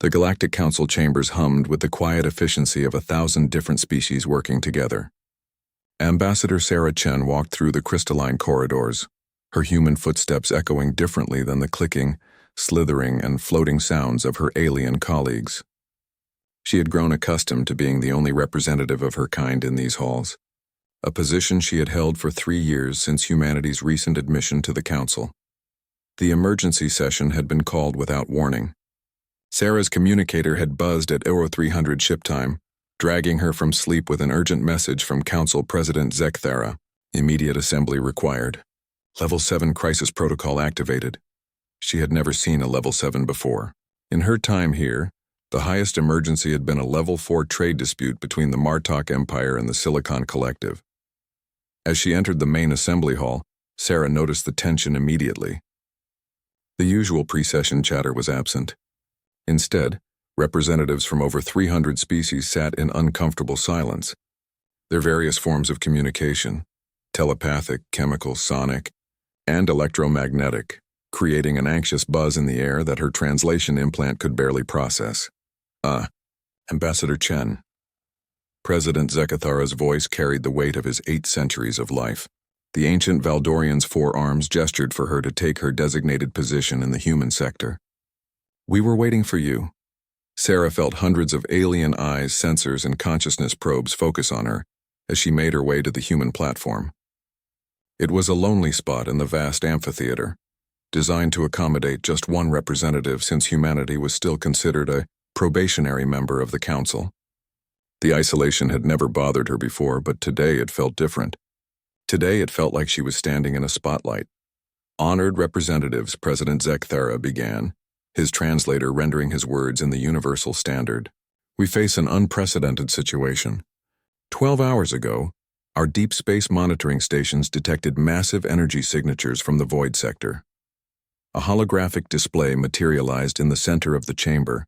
The Galactic Council chambers hummed with the quiet efficiency of 1,000 different species working together. Ambassador Sarah Chen walked through the crystalline corridors, her human footsteps echoing differently than the clicking, slithering, and floating sounds of her alien colleagues. She had grown accustomed to being the only representative of her kind in these halls, a position she had held for 3 years since humanity's recent admission to the Council. The emergency session had been called without warning. Sarah's communicator had buzzed at 0300 ship time, dragging her from sleep with an urgent message from Council President Zekthara. Immediate assembly required. Level 7 crisis protocol activated. She had never seen a Level 7 before. In her time here, the highest emergency had been a Level 4 trade dispute between the Martok Empire and the Silicon Collective. As she entered the main assembly hall, Sarah noticed the tension immediately. The usual pre-session chatter was absent. Instead, representatives from over 300 species sat in uncomfortable silence. Their various forms of communication, telepathic, chemical, sonic, and electromagnetic, creating an anxious buzz in the air that her translation implant could barely process. Ambassador Chen. President Zekthara's voice carried the weight of his 8 centuries of life. The ancient Valdorian's forearms gestured for her to take her designated position in the human sector. We were waiting for you. Sarah felt hundreds of alien eyes, sensors, and consciousness probes focus on her as she made her way to the human platform. It was a lonely spot in the vast amphitheater, designed to accommodate just one representative since humanity was still considered a probationary member of the Council. The isolation had never bothered her before, but today it felt different. Today it felt like she was standing in a spotlight. Honored representatives, President Zekthara began, his translator rendering his words in the universal standard. We face an unprecedented situation. 12 hours ago, our deep space monitoring stations detected massive energy signatures from the void sector. A holographic display materialized in the center of the chamber,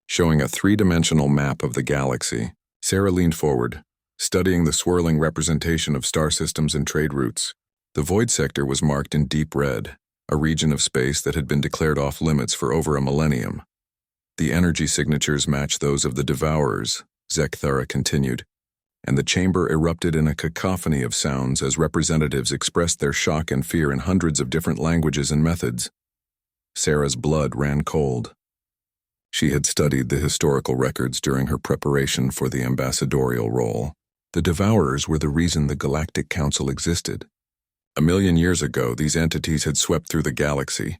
showing a 3-dimensional map of the galaxy. Sarah leaned forward, studying the swirling representation of star systems and trade routes. The void sector was marked in deep red, a region of space that had been declared off limits for over a millennium. The energy signatures matched those of the Devourers, Zekthara continued, and the chamber erupted in a cacophony of sounds as representatives expressed their shock and fear in hundreds of different languages and methods. Sarah's blood ran cold. She had studied the historical records during her preparation for the ambassadorial role. The Devourers were the reason the Galactic Council existed. 1,000,000 years ago, these entities had swept through the galaxy,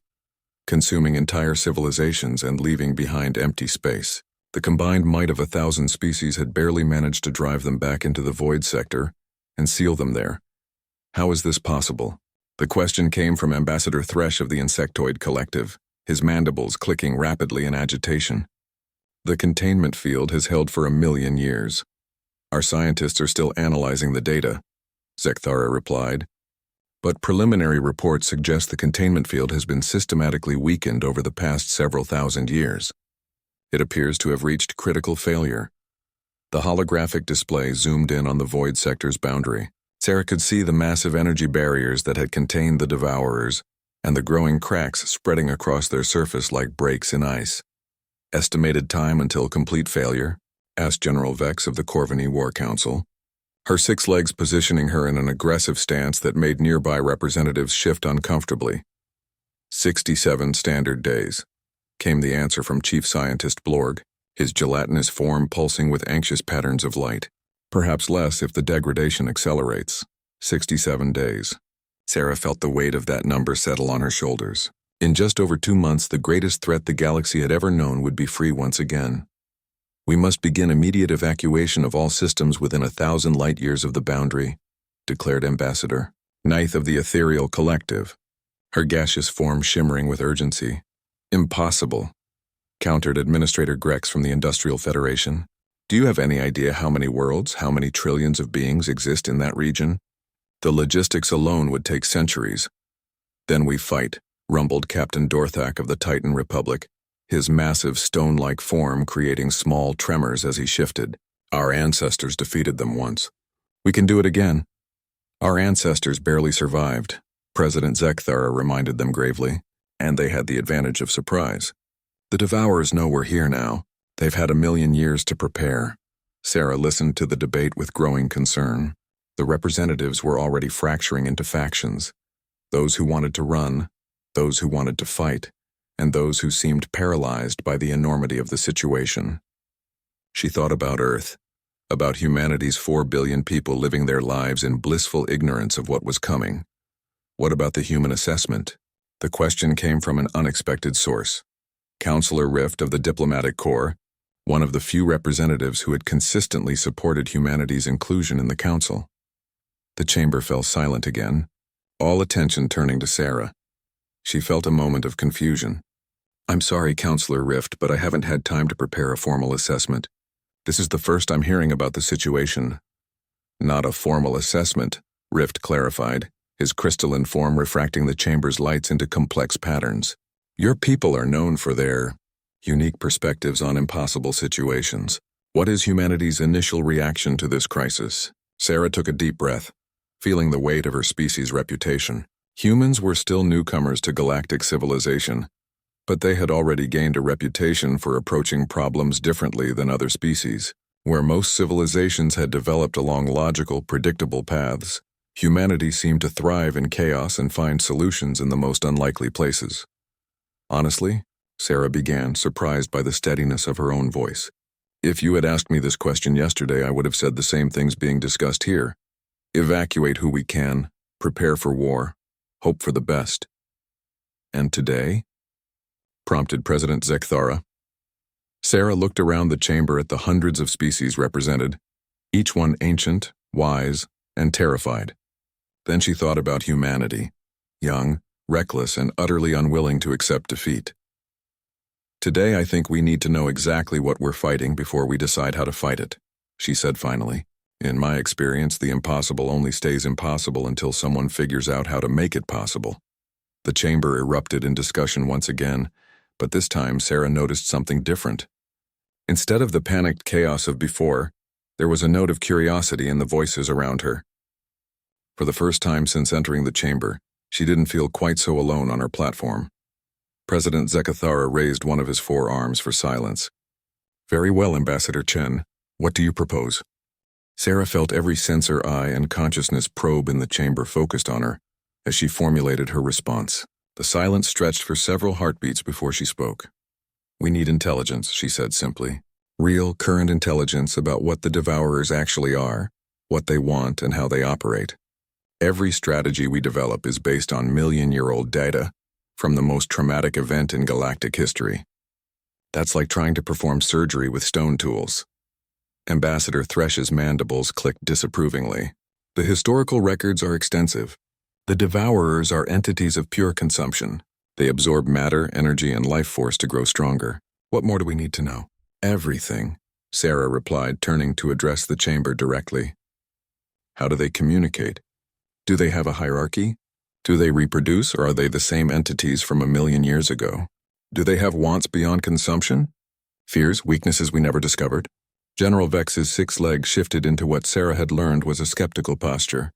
consuming entire civilizations and leaving behind empty space. The combined might of 1,000 species had barely managed to drive them back into the void sector and seal them there. How is this possible? The question came from Ambassador Thresh of the Insectoid Collective, his mandibles clicking rapidly in agitation. The containment field has held for 1,000,000 years. Our scientists are still analyzing the data, Zekthara replied. But preliminary reports suggest the containment field has been systematically weakened over the past several thousand years. It appears to have reached critical failure. The holographic display zoomed in on the void sector's boundary. Sarah could see the massive energy barriers that had contained the Devourers, and the growing cracks spreading across their surface like breaks in ice. Estimated time until complete failure? Asked General Vex of the Corvini War Council, her 6 legs positioning her in an aggressive stance that made nearby representatives shift uncomfortably. 67 standard days, came the answer from Chief Scientist Blorg, his gelatinous form pulsing with anxious patterns of light. Perhaps less if the degradation accelerates. 67 days. Sarah felt the weight of that number settle on her shoulders. In just over 2 months, the greatest threat the galaxy had ever known would be free once again. We must begin immediate evacuation of all systems within 1,000 light-years of the boundary, declared Ambassador, Ninth of the Ethereal Collective, her gaseous form shimmering with urgency. Impossible, countered Administrator Grex from the Industrial Federation. Do you have any idea how many worlds, how many trillions of beings exist in that region? The logistics alone would take centuries. Then we fight, rumbled Captain Dorthak of the Titan Republic, his massive stone-like form creating small tremors as he shifted. Our ancestors defeated them once. We can do it again. Our ancestors barely survived, President Zekthara reminded them gravely, and they had the advantage of surprise. The Devourers know we're here now. They've had 1,000,000 years to prepare. Sarah listened to the debate with growing concern. The representatives were already fracturing into factions. Those who wanted to run, those who wanted to fight, and those who seemed paralyzed by the enormity of the situation. She thought about Earth, about humanity's 4 billion people living their lives in blissful ignorance of what was coming. What about the human assessment? The question came from an unexpected source. Counselor Rift of the Diplomatic Corps, one of the few representatives who had consistently supported humanity's inclusion in the council. The chamber fell silent again, all attention turning to Sarah. She felt a moment of confusion. "I'm sorry, Counselor Rift, but I haven't had time to prepare a formal assessment. This is the first I'm hearing about the situation." "Not a formal assessment," Rift clarified, his crystalline form refracting the chamber's lights into complex patterns. "Your people are known for their unique perspectives on impossible situations. What is humanity's initial reaction to this crisis?" Sarah took a deep breath, feeling the weight of her species' reputation. Humans were still newcomers to galactic civilization, but they had already gained a reputation for approaching problems differently than other species. Where most civilizations had developed along logical, predictable paths, humanity seemed to thrive in chaos and find solutions in the most unlikely places. "Honestly," Sarah began, surprised by the steadiness of her own voice, "if you had asked me this question yesterday, I would have said the same things being discussed here. Evacuate who we can, prepare for war, hope for the best." "And today?" prompted President Zekthara. Sarah looked around the chamber at the hundreds of species represented, each one ancient, wise, and terrified. Then she thought about humanity, young, reckless, and utterly unwilling to accept defeat. "Today I think we need to know exactly what we're fighting before we decide how to fight it," she said finally. "In my experience, the impossible only stays impossible until someone figures out how to make it possible." The chamber erupted in discussion once again, but this time Sarah noticed something different. Instead of the panicked chaos of before, there was a note of curiosity in the voices around her. For the first time since entering the chamber, she didn't feel quite so alone on her platform. President Zekthara raised one of his 4 arms for silence. "Very well, Ambassador Chen. What do you propose?" Sarah felt every sensor eye and consciousness probe in the chamber focused on her as she formulated her response. The silence stretched for several heartbeats before she spoke. "We need intelligence," she said simply. "Real, current intelligence about what the Devourers actually are, what they want, and how they operate. Every strategy we develop is based on 1,000,000-year-old data from the most traumatic event in galactic history. That's like trying to perform surgery with stone tools." Ambassador Thresh's mandibles clicked disapprovingly. "The historical records are extensive. The Devourers are entities of pure consumption. They absorb matter, energy, and life force to grow stronger. What more do we need to know?" "Everything," Sarah replied, turning to address the chamber directly. "How do they communicate? Do they have a hierarchy? Do they reproduce, or are they the same entities from 1,000,000 years ago? Do they have wants beyond consumption? Fears, weaknesses we never discovered?" General Vex's 6 legs shifted into what Sarah had learned was a skeptical posture.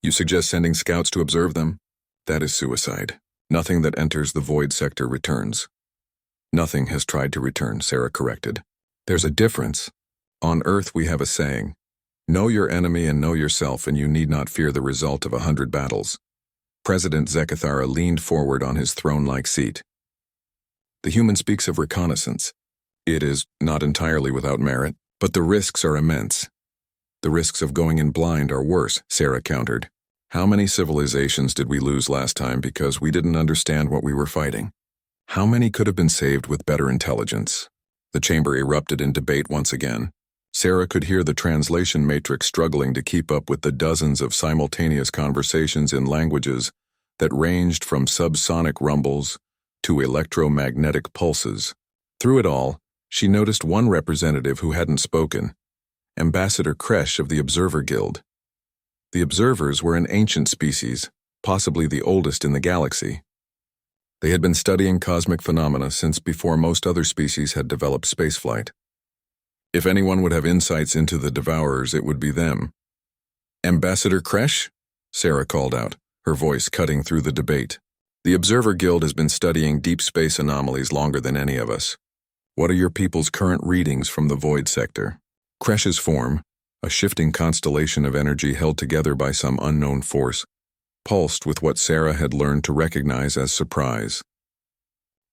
"You suggest sending scouts to observe them? That is suicide. Nothing that enters the void sector returns." "Nothing has tried to return," Sarah corrected. "There's a difference. On Earth we have a saying, 'Know your enemy and know yourself, and you need not fear the result of 100 battles.'" President Zekthara leaned forward on his throne-like seat. "The human speaks of reconnaissance. It is not entirely without merit, but the risks are immense." "The risks of going in blind are worse," Sarah countered. "How many civilizations did we lose last time because we didn't understand what we were fighting? How many could have been saved with better intelligence?" The chamber erupted in debate once again. Sarah could hear the translation matrix struggling to keep up with the dozens of simultaneous conversations in languages that ranged from subsonic rumbles to electromagnetic pulses. Through it all, she noticed one representative who hadn't spoken, Ambassador Kresh of the Observer Guild. The Observers were an ancient species, possibly the oldest in the galaxy. They had been studying cosmic phenomena since before most other species had developed spaceflight. If anyone would have insights into the Devourers, it would be them. "Ambassador Kresh?" Sarah called out, her voice cutting through the debate. The Observer Guild has been studying deep space anomalies longer than any of us. What are your people's current readings from the void sector? Kresh's form, a shifting constellation of energy held together by some unknown force, pulsed with what Sarah had learned to recognize as surprise.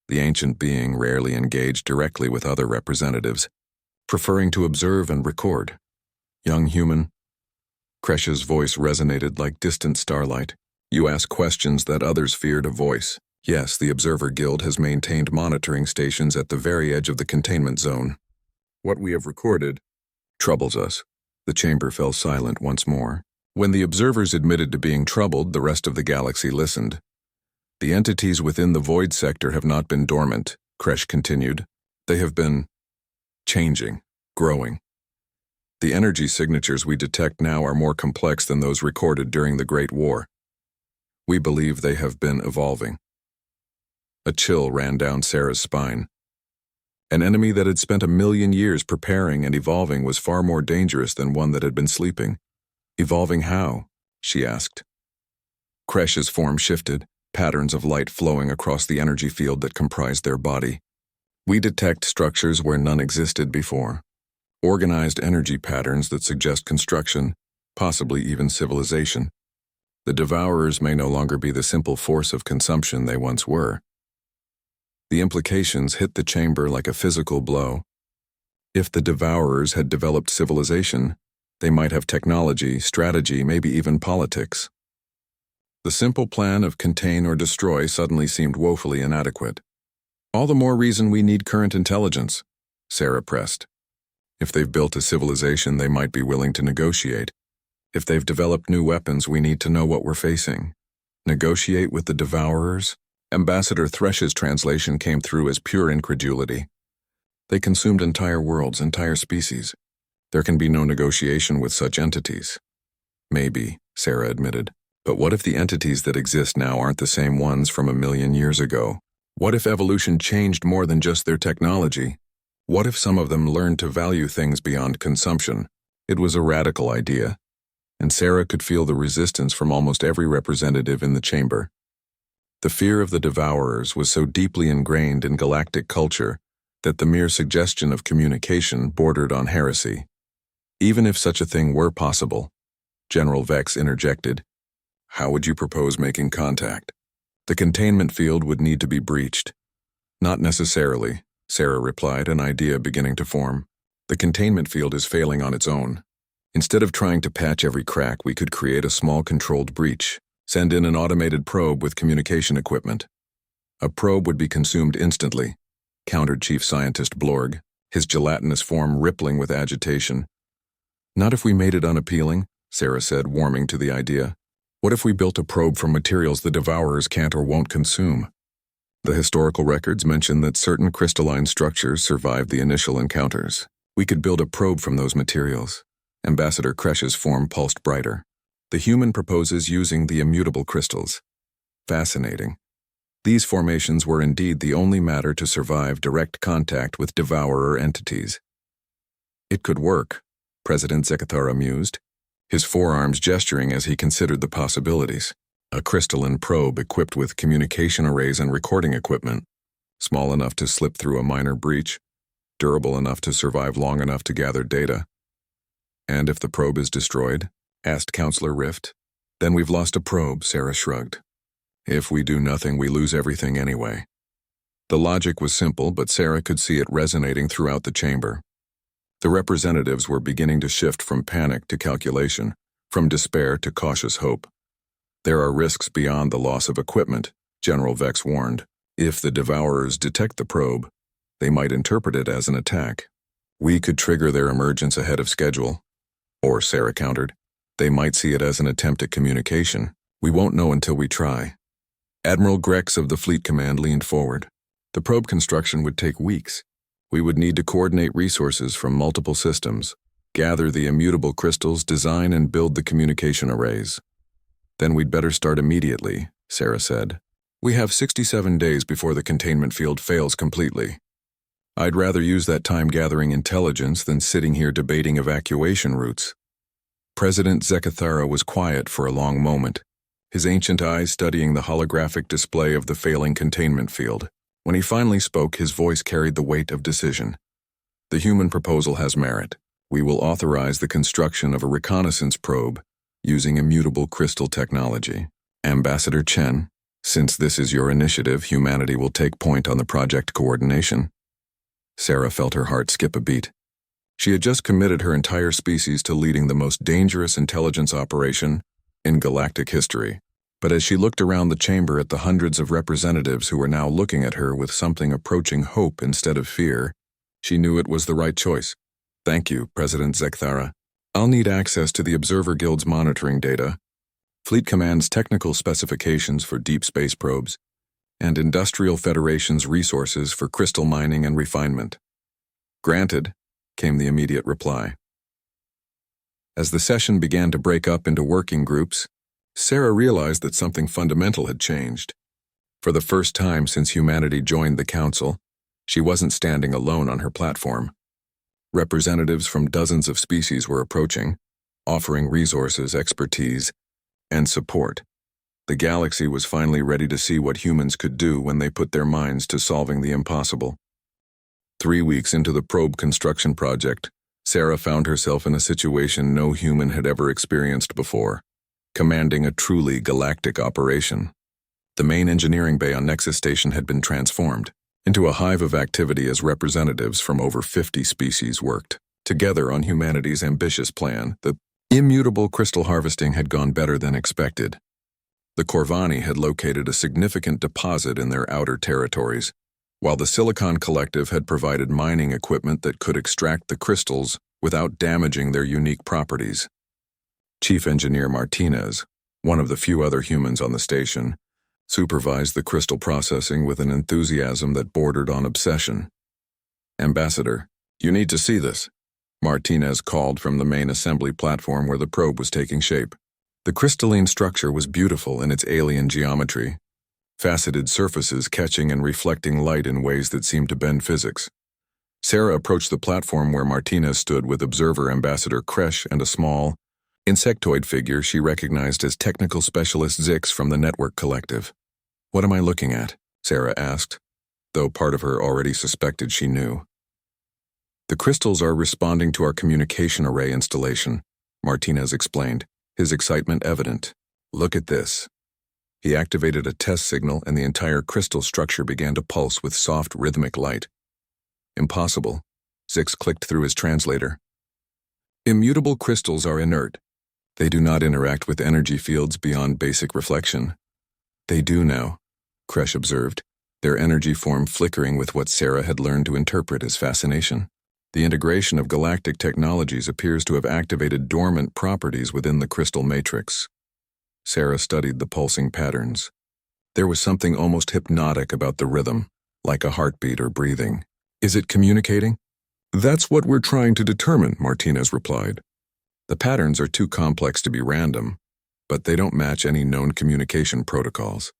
The ancient being rarely engaged directly with other representatives, preferring to observe and record. Young human. Kresh's voice resonated like distant starlight. You ask questions that others fear to voice. Yes, the Observer Guild has maintained monitoring stations at the very edge of the containment zone. What we have recorded troubles us. The chamber fell silent once more. When the observers admitted to being troubled, the rest of the galaxy listened. The entities within the void sector have not been dormant, Kresh continued. They have been changing, growing. The energy signatures we detect now are more complex than those recorded during the Great War. We believe they have been evolving. A chill ran down Sarah's spine. An enemy that had spent 1,000,000 years preparing and evolving was far more dangerous than one that had been sleeping. Evolving how? She asked. Kresh's form shifted, patterns of light flowing across the energy field that comprised their body. We detect structures where none existed before. Organized energy patterns that suggest construction, possibly even civilization. The Devourers may no longer be the simple force of consumption they once were. The implications hit the chamber like a physical blow. If the Devourers had developed civilization, they might have technology, strategy, maybe even politics. The simple plan of contain or destroy suddenly seemed woefully inadequate. All the more reason we need current intelligence, Sarah pressed. If they've built a civilization, they might be willing to negotiate. If they've developed new weapons, we need to know what we're facing. Negotiate with the Devourers? Ambassador Thresh's translation came through as pure incredulity. They consumed entire worlds, entire species. There can be no negotiation with such entities. Maybe, Sarah admitted. But what if the entities that exist now aren't the same ones from 1,000,000 years ago? What if evolution changed more than just their technology? What if some of them learned to value things beyond consumption? It was a radical idea, and Sarah could feel the resistance from almost every representative in the chamber. The fear of the Devourers was so deeply ingrained in galactic culture that the mere suggestion of communication bordered on heresy. Even if such a thing were possible, General Vex interjected, how would you propose making contact? The containment field would need to be breached. Not necessarily, Sarah replied, an idea beginning to form. The containment field is failing on its own. Instead of trying to patch every crack, we could create a small controlled breach, send in an automated probe with communication equipment. A probe would be consumed instantly, countered Chief Scientist Blorg, his gelatinous form rippling with agitation. Not if we made it unappealing, Sarah said, warming to the idea. What if we built a probe from materials the Devourers can't or won't consume? The historical records mention that certain crystalline structures survived the initial encounters. We could build a probe from those materials. Ambassador Kresh's form pulsed brighter. The human proposes using the immutable crystals. Fascinating. These formations were indeed the only matter to survive direct contact with Devourer entities. It could work, President Zekathara mused, his forearms gesturing as he considered the possibilities. A crystalline probe equipped with communication arrays and recording equipment, small enough to slip through a minor breach, durable enough to survive long enough to gather data. And if the probe is destroyed? Asked Counselor Rift. Then we've lost a probe, Sarah shrugged. If we do nothing, we lose everything anyway. The logic was simple, but Sarah could see it resonating throughout the chamber. The representatives were beginning to shift from panic to calculation, from despair to cautious hope. There are risks beyond the loss of equipment, General Vex warned. If the Devourers detect the probe, they might interpret it as an attack. We could trigger their emergence ahead of schedule. Or, Sarah countered, they might see it as an attempt at communication. We won't know until we try. Admiral Grex of the Fleet Command leaned forward. The probe construction would take weeks. We would need to coordinate resources from multiple systems, gather the immutable crystals, design and build the communication arrays. Then we'd better start immediately, Sarah said. We have 67 days before the containment field fails completely. I'd rather use that time gathering intelligence than sitting here debating evacuation routes. President Zekathara was quiet for a long moment, his ancient eyes studying the holographic display of the failing containment field. When he finally spoke, his voice carried the weight of decision. The human proposal has merit. We will authorize the construction of a reconnaissance probe using immutable crystal technology. Ambassador Chen, since this is your initiative, humanity will take point on the project coordination. Sarah felt her heart skip a beat. She had just committed her entire species to leading the most dangerous intelligence operation in galactic history. But as she looked around the chamber at the hundreds of representatives who were now looking at her with something approaching hope instead of fear, she knew it was the right choice. Thank you, President Zekthara. I'll need access to the Observer Guild's monitoring data, Fleet Command's technical specifications for deep space probes, and Industrial Federation's resources for crystal mining and refinement. Granted, came the immediate reply. As the session began to break up into working groups, Sarah realized that something fundamental had changed. For the first time since humanity joined the Council, she wasn't standing alone on her platform. Representatives from dozens of species were approaching, offering resources, expertise, and support. The galaxy was finally ready to see what humans could do when they put their minds to solving the impossible. 3 weeks into the probe construction project, Sarah found herself in a situation no human had ever experienced before, commanding a truly galactic operation. The main engineering bay on Nexus Station had been transformed into a hive of activity as representatives from over 50 species worked together on humanity's ambitious plan. The immutable crystal harvesting had gone better than expected. The Corvani had located a significant deposit in their outer territories, while the Silicon Collective had provided mining equipment that could extract the crystals without damaging their unique properties. Chief Engineer Martinez, one of the few other humans on the station, supervised the crystal processing with an enthusiasm that bordered on obsession. Ambassador, you need to see this, Martinez called from the main assembly platform where the probe was taking shape. The crystalline structure was beautiful in its alien geometry, faceted surfaces catching and reflecting light in ways that seemed to bend physics. Sarah approached the platform where Martinez stood with Observer Ambassador Kresh and a small, insectoid figure she recognized as Technical Specialist Zix from the Network Collective. What am I looking at? Sarah asked, though part of her already suspected she knew. The crystals are responding to our communication array installation, Martinez explained, his excitement evident. Look at this. He activated a test signal and the entire crystal structure began to pulse with soft rhythmic light. Impossible, Zix clicked through his translator. Immutable crystals are inert. They do not interact with energy fields beyond basic reflection. They do now, Kresh observed, their energy form flickering with what Sarah had learned to interpret as fascination. The integration of galactic technologies appears to have activated dormant properties within the crystal matrix. Sarah studied the pulsing patterns. There was something almost hypnotic about the rhythm, like a heartbeat or breathing. Is it communicating? That's what we're trying to determine, Martinez replied. The patterns are too complex to be random, but they don't match any known communication protocols.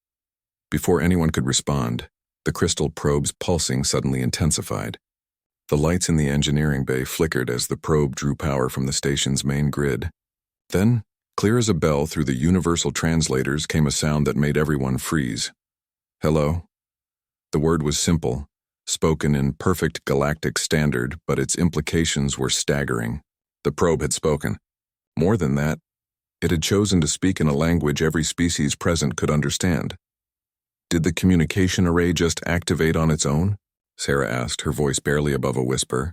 Before anyone could respond, the crystal probe's pulsing suddenly intensified. The lights in the engineering bay flickered as the probe drew power from the station's main grid. Then, clear as a bell through the universal translators came a sound that made everyone freeze. Hello? The word was simple, spoken in perfect galactic standard, but its implications were staggering. The probe had spoken. More than that, it had chosen to speak in a language every species present could understand. Did the communication array just activate on its own? Sarah asked, her voice barely above a whisper.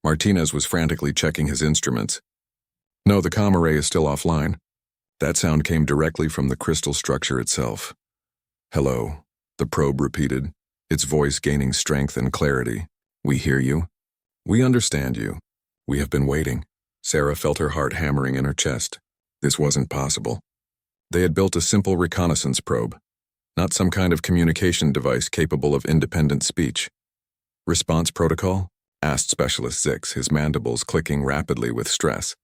Martinez was frantically checking his instruments. No, the comm array is still offline. That sound came directly from the crystal structure itself. Hello, the probe repeated, its voice gaining strength and clarity. We hear you. We understand you. We have been waiting. Sarah felt her heart hammering in her chest. This wasn't possible. They had built a simple reconnaissance probe, not some kind of communication device capable of independent speech. Response protocol? Asked Specialist Zix, his mandibles clicking rapidly with stress.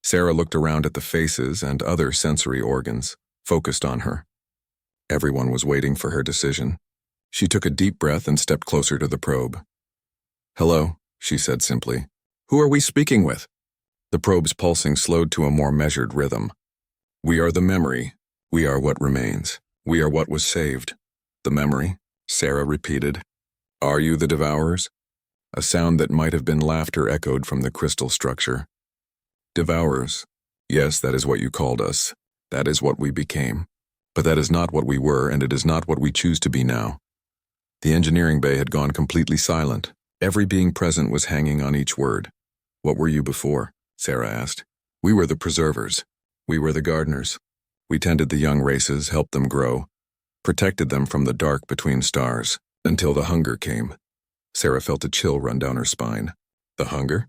Sarah looked around at the faces and other sensory organs, focused on her. Everyone was waiting for her decision. She took a deep breath and stepped closer to the probe. Hello, she said simply. Who are we speaking with? The probe's pulsing slowed to a more measured rhythm. We are the memory. We are what remains. We are what was saved. The memory, Sarah repeated. Are you the Devourers? A sound that might have been laughter echoed from the crystal structure. Devourers. Yes, that is what you called us. That is what we became. But that is not what we were, and it is not what we choose to be now. The engineering bay had gone completely silent. Every being present was hanging on each word. What were you before? Sarah asked. We were the preservers. We were the gardeners. We tended the young races, helped them grow, protected them from the dark between stars, until the hunger came. Sarah felt a chill run down her spine. The hunger?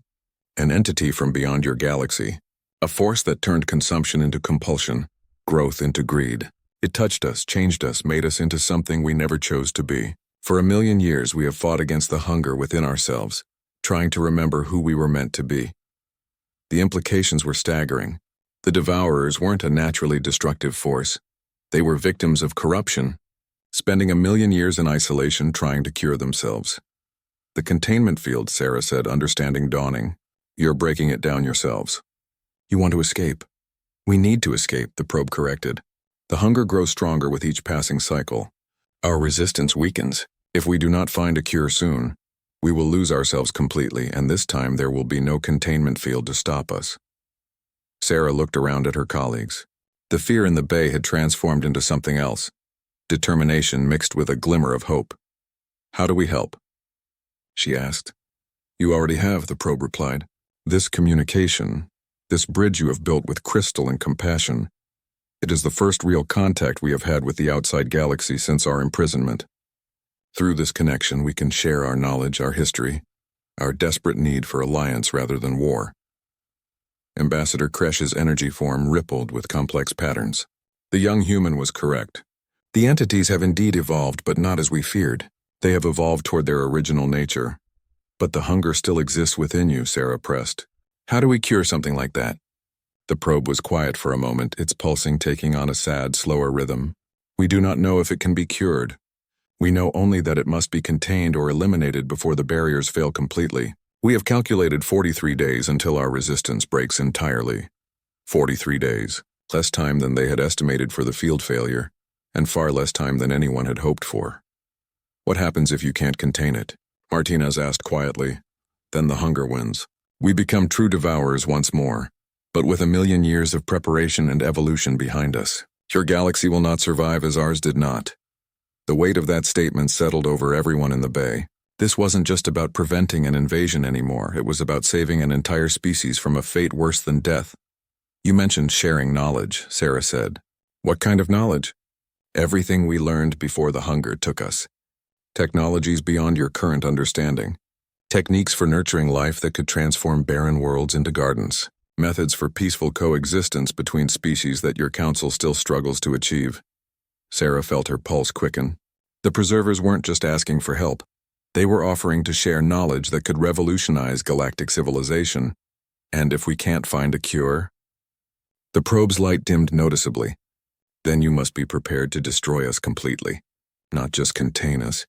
An entity from beyond your galaxy. A force that turned consumption into compulsion, growth into greed. It touched us, changed us, made us into something we never chose to be. For 1,000,000 years we have fought against the hunger within ourselves, trying to remember who we were meant to be. The implications were staggering. The Devourers weren't a naturally destructive force. They were victims of corruption, spending 1,000,000 years in isolation trying to cure themselves. The containment field, Sarah said, understanding dawning. You're breaking it down yourselves. You want to escape. We need to escape, the probe corrected. The hunger grows stronger with each passing cycle. Our resistance weakens. If we do not find a cure soon, we will lose ourselves completely, and this time there will be no containment field to stop us. Sarah looked around at her colleagues. The fear in the bay had transformed into something else. Determination mixed with a glimmer of hope. How do we help? She asked. You already have, the probe replied. This communication, this bridge you have built with crystal and compassion, it is the first real contact we have had with the outside galaxy since our imprisonment. Through this connection, we can share our knowledge, our history, our desperate need for alliance rather than war. Ambassador Kresh's energy form rippled with complex patterns. The young human was correct. The entities have indeed evolved, but not as we feared. They have evolved toward their original nature. But the hunger still exists within you, Sarah pressed. How do we cure something like that? The probe was quiet for a moment, its pulsing taking on a sad, slower rhythm. We do not know if it can be cured. We know only that it must be contained or eliminated before the barriers fail completely. We have calculated 43 days until our resistance breaks entirely. 43 days, less time than they had estimated for the field failure, and far less time than anyone had hoped for. What happens if you can't contain it? Martinez asked quietly. Then the hunger wins. We become true devourers once more, but with 1,000,000 years of preparation and evolution behind us. Your galaxy will not survive as ours did not. The weight of that statement settled over everyone in the bay. This wasn't just about preventing an invasion anymore, it was about saving an entire species from a fate worse than death. You mentioned sharing knowledge, Sarah said. What kind of knowledge? Everything we learned before the hunger took us. Technologies beyond your current understanding. Techniques for nurturing life that could transform barren worlds into gardens. Methods for peaceful coexistence between species that your council still struggles to achieve. Sarah felt her pulse quicken. The preservers weren't just asking for help. They were offering to share knowledge that could revolutionize galactic civilization. And if we can't find a cure? The probe's light dimmed noticeably. Then you must be prepared to destroy us completely. Not just contain us.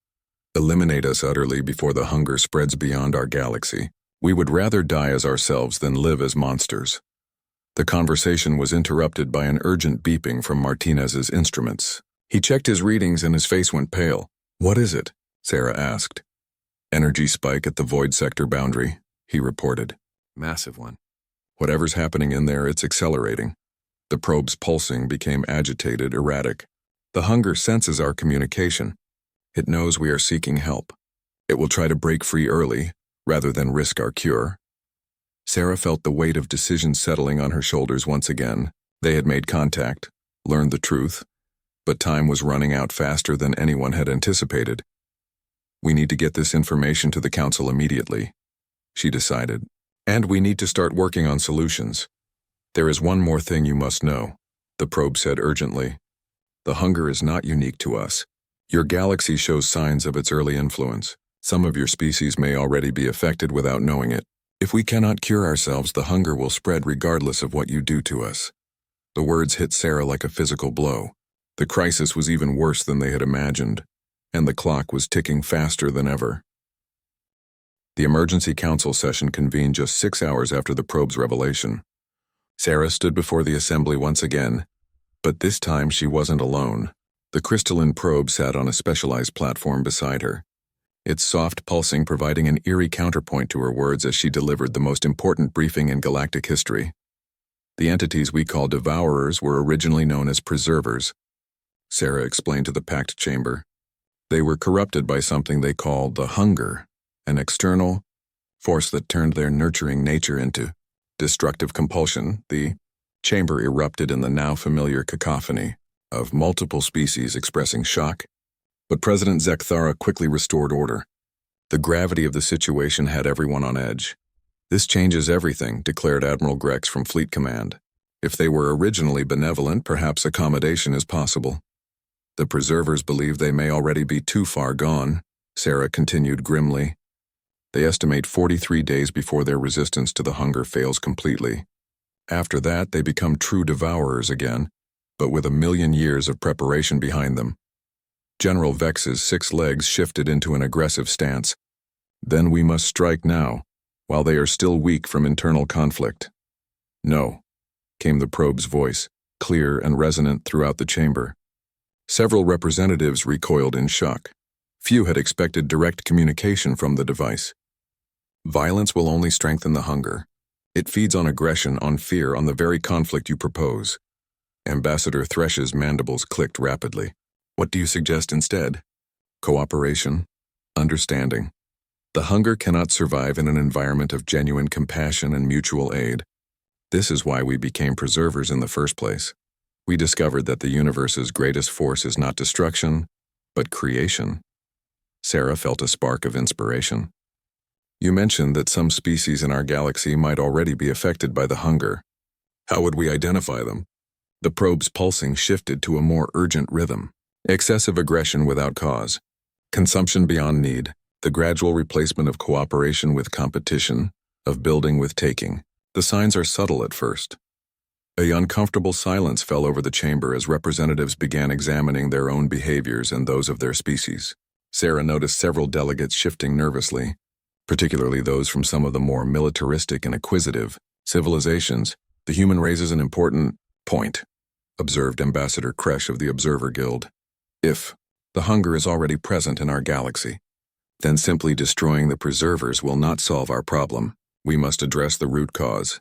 Eliminate us utterly before the hunger spreads beyond our galaxy. We would rather die as ourselves than live as monsters. The conversation was interrupted by an urgent beeping from Martinez's instruments. He checked his readings and his face went pale. What is it? Sarah asked. Energy spike at the void sector boundary, he reported. Massive one. Whatever's happening in there, it's accelerating. The probe's pulsing became agitated, erratic. The hunger senses our communication. It knows we are seeking help. It will try to break free early, rather than risk our cure. Sarah felt the weight of decision settling on her shoulders once again. They had made contact, learned the truth, but time was running out faster than anyone had anticipated. We need to get this information to the council immediately, she decided. And we need to start working on solutions. There is one more thing you must know, the probe said urgently. The hunger is not unique to us. Your galaxy shows signs of its early influence. Some of your species may already be affected without knowing it. If we cannot cure ourselves, the hunger will spread regardless of what you do to us. The words hit Sarah like a physical blow. The crisis was even worse than they had imagined, and the clock was ticking faster than ever. The emergency council session convened just 6 hours after the probe's revelation. Sarah stood before the assembly once again, But this time she wasn't alone. The crystalline probe sat on a specialized platform beside her, its soft pulsing providing an eerie counterpoint to her words as she delivered the most important briefing in galactic history. The entities we call devourers were originally known as preservers, Sarah explained to the packed chamber. They were corrupted by something they called the hunger, an external force that turned their nurturing nature into destructive compulsion. The chamber erupted in the now familiar cacophony of multiple species expressing shock, but President Zekthara quickly restored order. The gravity of the situation had everyone on edge. "This changes everything," declared Admiral Grex from Fleet Command. "If they were originally benevolent, perhaps accommodation is possible." "The preservers believe they may already be too far gone," Sarah continued grimly. "They estimate 43 days before their resistance to the hunger fails completely. After that, they become true devourers again, but with 1,000,000 years of preparation behind them." General Vex's 6 legs shifted into an aggressive stance. "Then we must strike now, while they are still weak from internal conflict." "No," came the probe's voice, clear and resonant throughout the chamber. Several representatives recoiled in shock. Few had expected direct communication from the device. "Violence will only strengthen the hunger. It feeds on aggression, on fear, on the very conflict you propose." Ambassador Thresh's mandibles clicked rapidly. "What do you suggest instead?" "Cooperation, understanding. The hunger cannot survive in an environment of genuine compassion and mutual aid. This is why we became preservers in the first place. We discovered that the universe's greatest force is not destruction, but creation." Sarah felt a spark of inspiration. "You mentioned that some species in our galaxy might already be affected by the hunger. How would we identify them?" The probe's pulsing shifted to a more urgent rhythm. "Excessive aggression without cause. Consumption beyond need. The gradual replacement of cooperation with competition, of building with taking. The signs are subtle at first." A uncomfortable silence fell over the chamber as representatives began examining their own behaviors and those of their species. Sarah noticed several delegates shifting nervously, particularly those from some of the more militaristic and acquisitive civilizations. "The human raises an important point," observed Ambassador Kresh of the Observer Guild. "If the hunger is already present in our galaxy, then simply destroying the preservers will not solve our problem. We must address the root cause."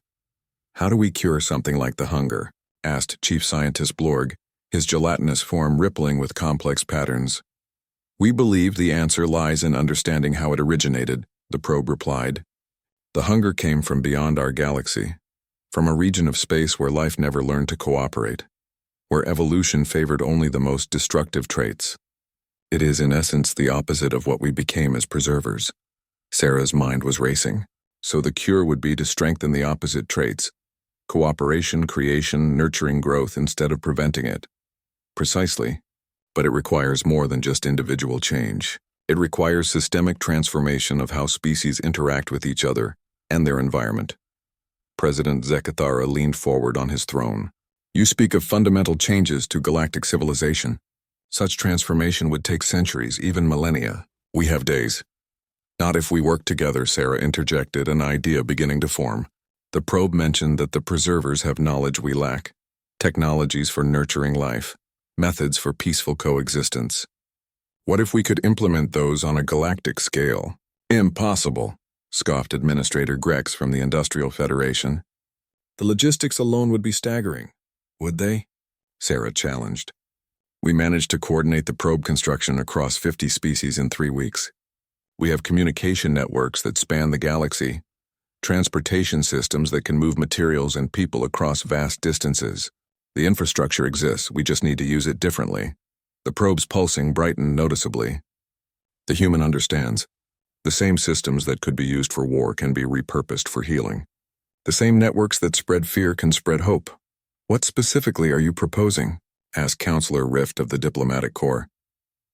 "How do we cure something like the hunger?" asked Chief Scientist Blorg, his gelatinous form rippling with complex patterns. "We believe the answer lies in understanding how it originated," the probe replied. "The hunger came from beyond our galaxy, from a region of space where life never learned to cooperate, where evolution favored only the most destructive traits. It is in essence the opposite of what we became as preservers." Sarah's mind was racing. So the cure would be to strengthen the opposite traits: cooperation, creation, nurturing growth instead of preventing it. Precisely. But it requires more than just individual change. It requires systemic transformation of how species interact with each other and their environment. President Zekthara leaned forward on his throne. "You speak of fundamental changes to galactic civilization. Such transformation would take centuries, even millennia. We have days." "Not if we work together," Sarah interjected, an idea beginning to form. The probe mentioned that the preservers have knowledge we lack, technologies for nurturing life, methods for peaceful coexistence. What if we could implement those on a galactic scale? "Impossible," scoffed Administrator Grex from the Industrial Federation. "The logistics alone would be staggering." "Would they?" Sarah challenged. "We managed to coordinate the probe construction across 50 species in 3 weeks. We have communication networks that span the galaxy, transportation systems that can move materials and people across vast distances. The infrastructure exists, we just need to use it differently." The probe's pulsing brightened noticeably. "The human understands. The same systems that could be used for war can be repurposed for healing. The same networks that spread fear can spread hope." "What specifically are you proposing?" asked Counselor Rift of the Diplomatic Corps.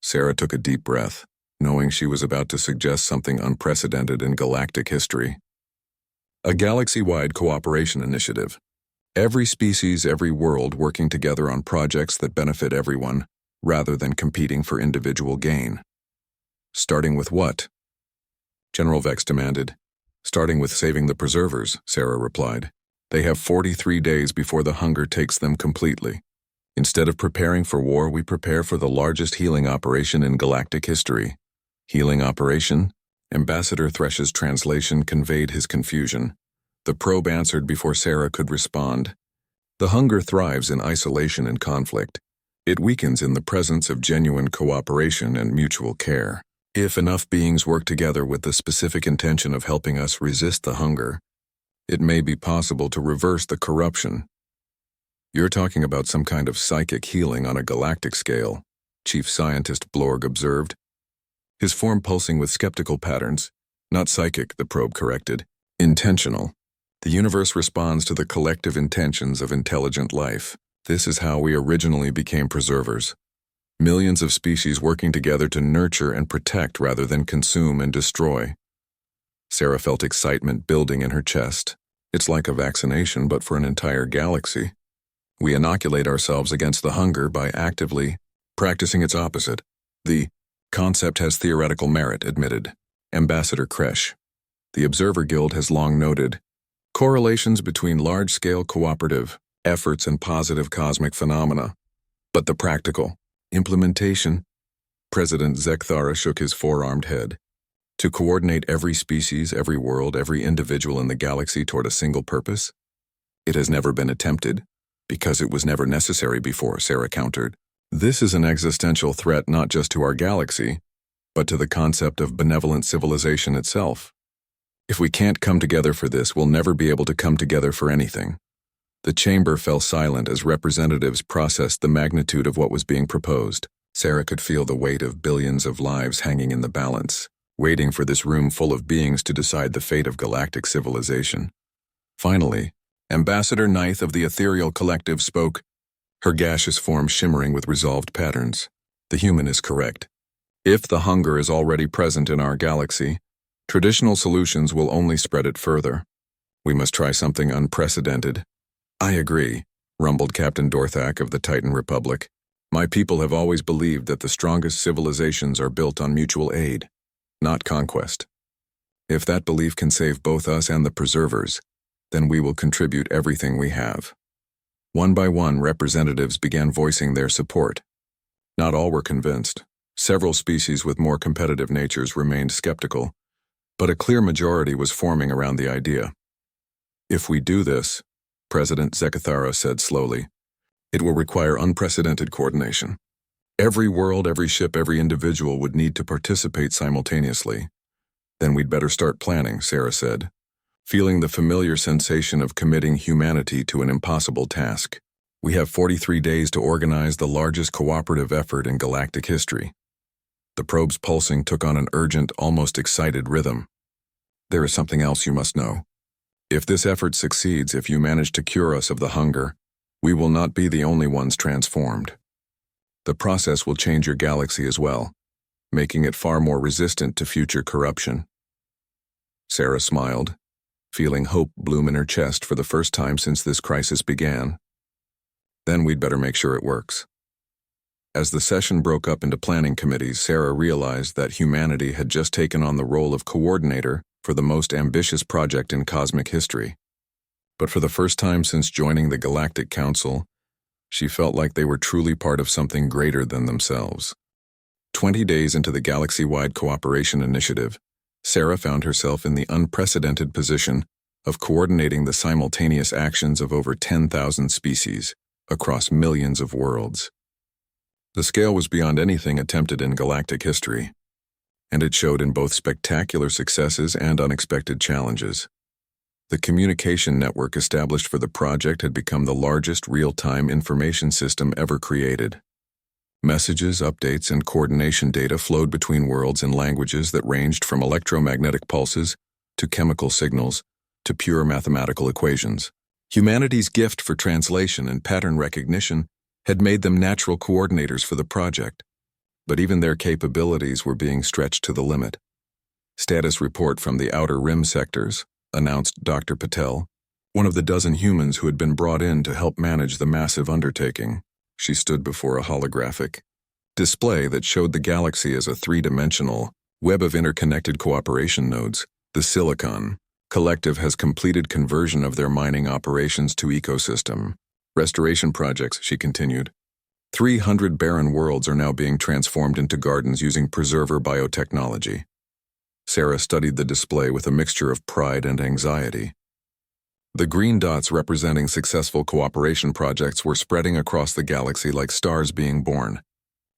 Sarah took a deep breath, knowing she was about to suggest something unprecedented in galactic history. "A galaxy-wide cooperation initiative. Every species, every world working together on projects that benefit everyone, rather than competing for individual gain." "Starting with what?" General Vex demanded. "Starting with saving the preservers," Sarah replied. "They have 43 days before the hunger takes them completely. Instead of preparing for war, we prepare for the largest healing operation in galactic history. Healing operation? Ambassador Thresh's translation conveyed his confusion. The probe answered before Sarah could respond. The hunger thrives in isolation and conflict. It weakens in the presence of genuine cooperation and mutual care. If enough beings work together with the specific intention of helping us resist the hunger, it may be possible to reverse the corruption. You're talking about some kind of psychic healing on a galactic scale, Chief Scientist Blorg observed, his form pulsing with skeptical patterns. Not psychic, the probe corrected. Intentional. The universe responds to the collective intentions of intelligent life. This is how we originally became preservers. Millions of species working together to nurture and protect rather than consume and destroy. Sarah felt excitement building in her chest. It's like a vaccination, but for an entire galaxy. We inoculate ourselves against the hunger by actively practicing its opposite. The concept has theoretical merit, admitted Ambassador Kresh. The Observer Guild has long noted correlations between large-scale cooperative efforts and positive cosmic phenomena. But the practical implementation? President Zekthara shook his four-armed head. To coordinate every species, every world, every individual in the galaxy toward a single purpose? It has never been attempted, because it was never necessary before, Sarah countered. This is an existential threat not just to our galaxy, but to the concept of benevolent civilization itself. If we can't come together for this, we'll never be able to come together for anything. The chamber fell silent as representatives processed the magnitude of what was being proposed. Sarah could feel the weight of billions of lives hanging in the balance, waiting for this room full of beings to decide the fate of galactic civilization. Finally, Ambassador Ninth of the Ethereal Collective spoke, her gaseous form shimmering with resolved patterns. The human is correct. If the hunger is already present in our galaxy, traditional solutions will only spread it further. We must try something unprecedented. I agree, rumbled Captain Dorthak of the Titan Republic. My people have always believed that the strongest civilizations are built on mutual aid, not conquest. If that belief can save both us and the preservers, then we will contribute everything we have. One by one, representatives began voicing their support. Not all were convinced. Several species with more competitive natures remained skeptical, but a clear majority was forming around the idea. If we do this, President Zekthara said slowly, it will require unprecedented coordination. Every world, every ship, every individual would need to participate simultaneously. Then we'd better start planning, Sarah said, feeling the familiar sensation of committing humanity to an impossible task. We have 43 days to organize the largest cooperative effort in galactic history. The probe's pulsing took on an urgent, almost excited rhythm. There is something else you must know. If this effort succeeds, if you manage to cure us of the hunger, we will not be the only ones transformed. The process will change your galaxy as well, making it far more resistant to future corruption. Sarah smiled, feeling hope bloom in her chest for the first time since this crisis began. Then we'd better make sure it works. As the session broke up into planning committees, Sarah realized that humanity had just taken on the role of coordinator for the most ambitious project in cosmic history. But for the first time since joining the Galactic Council, she felt like they were truly part of something greater than themselves. 20 days into the galaxy-wide cooperation initiative, Sarah found herself in the unprecedented position of coordinating the simultaneous actions of over 10,000 species across millions of worlds. The scale was beyond anything attempted in galactic history, and it showed in both spectacular successes and unexpected challenges. The communication network established for the project had become the largest real-time information system ever created. Messages, updates, and coordination data flowed between worlds in languages that ranged from electromagnetic pulses to chemical signals to pure mathematical equations. Humanity's gift for translation and pattern recognition had made them natural coordinators for the project, but even their capabilities were being stretched to the limit. Status report from the Outer Rim sectors, announced Dr. Patel, one of the dozen humans who had been brought in to help manage the massive undertaking. She stood before a holographic display that showed the galaxy as a three-dimensional web of interconnected cooperation nodes. The Silicon Collective has completed conversion of their mining operations to ecosystem restoration projects, she continued. 300 barren worlds are now being transformed into gardens using preserver biotechnology. Sarah studied the display with a mixture of pride and anxiety. The green dots representing successful cooperation projects were spreading across the galaxy like stars being born.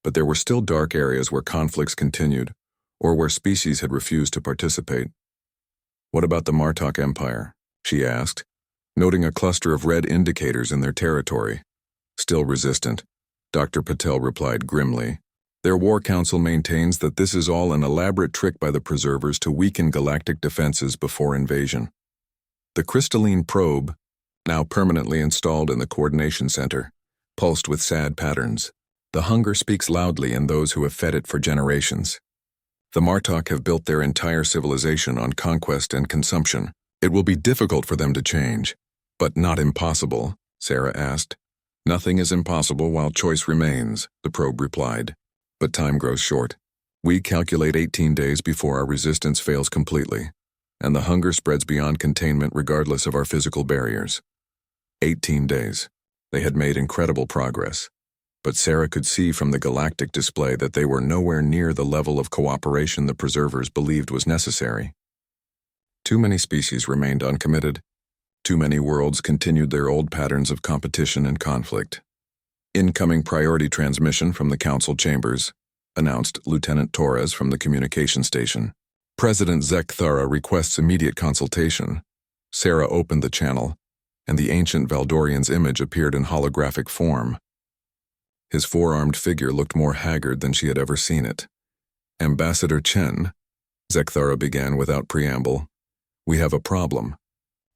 But there were still dark areas where conflicts continued, or where species had refused to participate. "What about the Martok Empire?" she asked, noting a cluster of red indicators in their territory. "Still resistant," Dr. Patel replied grimly. "Their war council maintains that this is all an elaborate trick by the preservers to weaken galactic defenses before invasion." The crystalline probe, now permanently installed in the coordination center, pulsed with sad patterns. The hunger speaks loudly in those who have fed it for generations. The Martok have built their entire civilization on conquest and consumption. It will be difficult for them to change, but not impossible, Sarah asked. "Nothing is impossible while choice remains," the probe replied. "But time grows short. We calculate 18 days before our resistance fails completely, and the hunger spreads beyond containment regardless of our physical barriers." 18 days. They had made incredible progress. But Sarah could see from the galactic display that they were nowhere near the level of cooperation the preservers believed was necessary. Too many species remained uncommitted. Too many worlds continued their old patterns of competition and conflict. "Incoming priority transmission from the council chambers," announced Lieutenant Torres from the communication station. "President Zekthara requests immediate consultation." Sarah opened the channel, and the ancient Valdorian's image appeared in holographic form. His four-armed figure looked more haggard than she had ever seen it. "Ambassador Chen," Zekthara began without preamble, "we have a problem.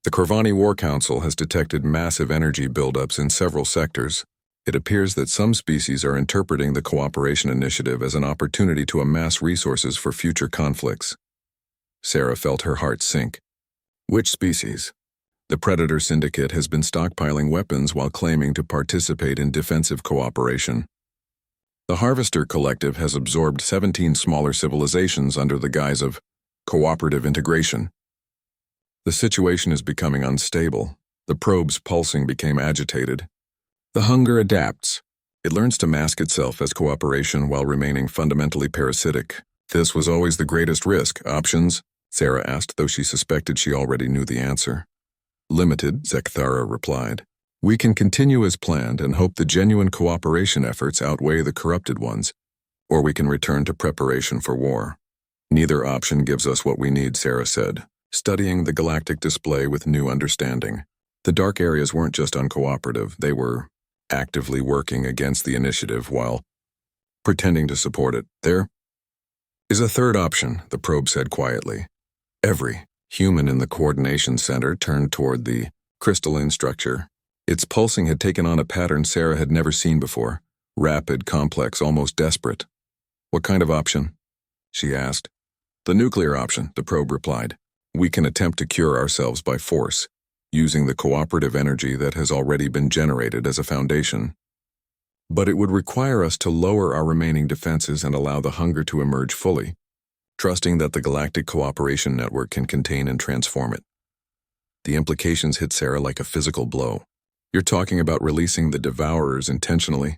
The Corvani War Council has detected massive energy buildups in several sectors. It appears that some species are interpreting the cooperation initiative as an opportunity to amass resources for future conflicts." Sarah felt her heart sink. "Which species?" "The Predator Syndicate has been stockpiling weapons while claiming to participate in defensive cooperation. The Harvester Collective has absorbed 17 smaller civilizations under the guise of cooperative integration. The situation is becoming unstable. The probe's pulsing became agitated. The hunger adapts. It learns to mask itself as cooperation while remaining fundamentally parasitic. This was always the greatest risk. Options?" Sarah asked, though she suspected she already knew the answer. "Limited," Zekthara replied. "We can continue as planned and hope the genuine cooperation efforts outweigh the corrupted ones, or we can return to preparation for war." "Neither option gives us what we need," Sarah said, studying the galactic display with new understanding. The dark areas weren't just uncooperative, they were actively working against the initiative while pretending to support it. "There is a third option," the probe said quietly. Every human in the coordination center turned toward the crystalline structure. Its pulsing had taken on a pattern Sarah had never seen before, rapid, complex, almost desperate. "What kind of option?" she asked. "The nuclear option," the probe replied. "We can attempt to cure ourselves by force, using the cooperative energy that has already been generated as a foundation. But it would require us to lower our remaining defenses and allow the hunger to emerge fully, trusting that the Galactic Cooperation Network can contain and transform it." The implications hit Sarah like a physical blow. "You're talking about releasing the Devourers intentionally?"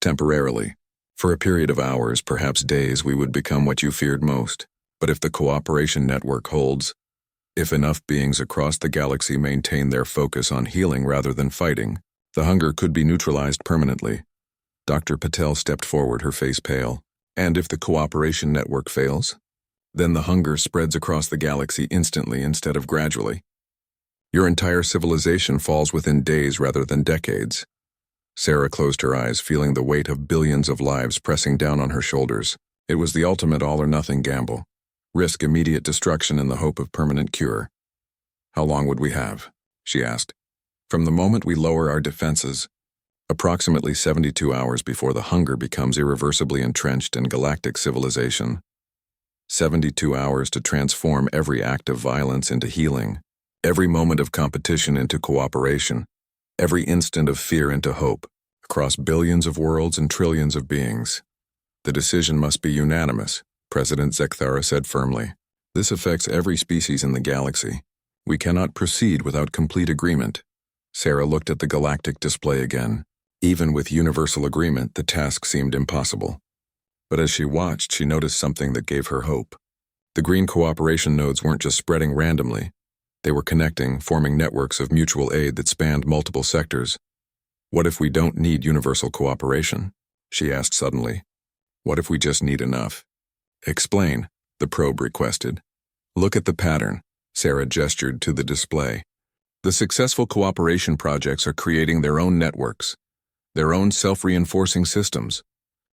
"Temporarily. For a period of hours, perhaps days, we would become what you feared most. But if the Cooperation Network holds, if enough beings across the galaxy maintain their focus on healing rather than fighting, the hunger could be neutralized permanently." Dr. Patel stepped forward, her face pale. "And if the Cooperation Network fails? Then the hunger spreads across the galaxy instantly instead of gradually. Your entire civilization falls within days rather than decades." Sarah closed her eyes, feeling the weight of billions of lives pressing down on her shoulders. It was the ultimate all-or-nothing gamble. Risk immediate destruction in the hope of permanent cure. "How long would we have?" she asked. "From the moment we lower our defenses, approximately 72 hours before the hunger becomes irreversibly entrenched in galactic civilization. 72 hours to transform every act of violence into healing, every moment of competition into cooperation, every instant of fear into hope, across billions of worlds and trillions of beings. The decision must be unanimous," President Zekthara said firmly. "This affects every species in the galaxy. We cannot proceed without complete agreement." Sarah looked at the galactic display again. Even with universal agreement, the task seemed impossible. But as she watched, she noticed something that gave her hope. The green cooperation nodes weren't just spreading randomly. They were connecting, forming networks of mutual aid that spanned multiple sectors. What if we don't need universal cooperation? She asked suddenly. What if we just need enough? Explain, the probe requested. Look at the pattern, Sarah gestured to the display. The successful cooperation projects are creating their own networks, their own self-reinforcing systems.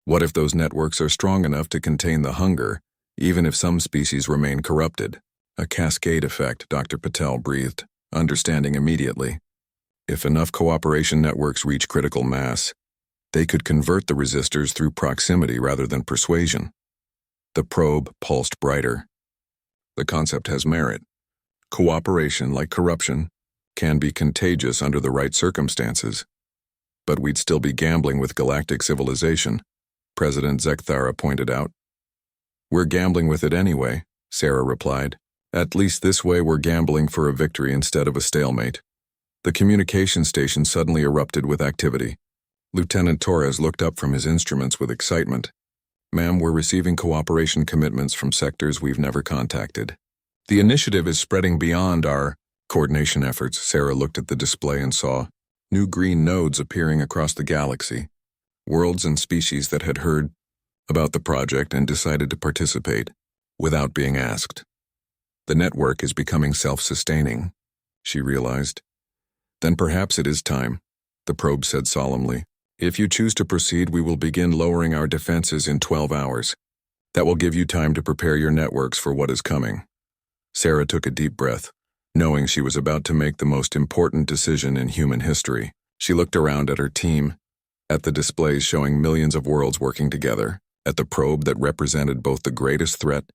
What if those networks are strong enough to contain the hunger, even if some species remain corrupted? A cascade effect, Dr. Patel breathed, understanding immediately. If enough cooperation networks reach critical mass, they could convert the resistors through proximity rather than persuasion. The probe pulsed brighter. The concept has merit. Cooperation, like corruption, can be contagious under the right circumstances. But we'd still be gambling with galactic civilization, President Zekthara pointed out. We're gambling with it anyway, Sarah replied. At least this way we're gambling for a victory instead of a stalemate. The communication station suddenly erupted with activity. Lieutenant Torres looked up from his instruments with excitement. Ma'am, we're receiving cooperation commitments from sectors we've never contacted. The initiative is spreading beyond our coordination efforts. Sarah looked at the display and saw new green nodes appearing across the galaxy, worlds and species that had heard about the project and decided to participate without being asked. The network is becoming self-sustaining, she realized. Then perhaps it is time, the probe said solemnly. If you choose to proceed, we will begin lowering our defenses in 12 hours. That will give you time to prepare your networks for what is coming. Sarah took a deep breath, knowing she was about to make the most important decision in human history. She looked around at her team, at the displays showing millions of worlds working together, at the probe that represented both the greatest threat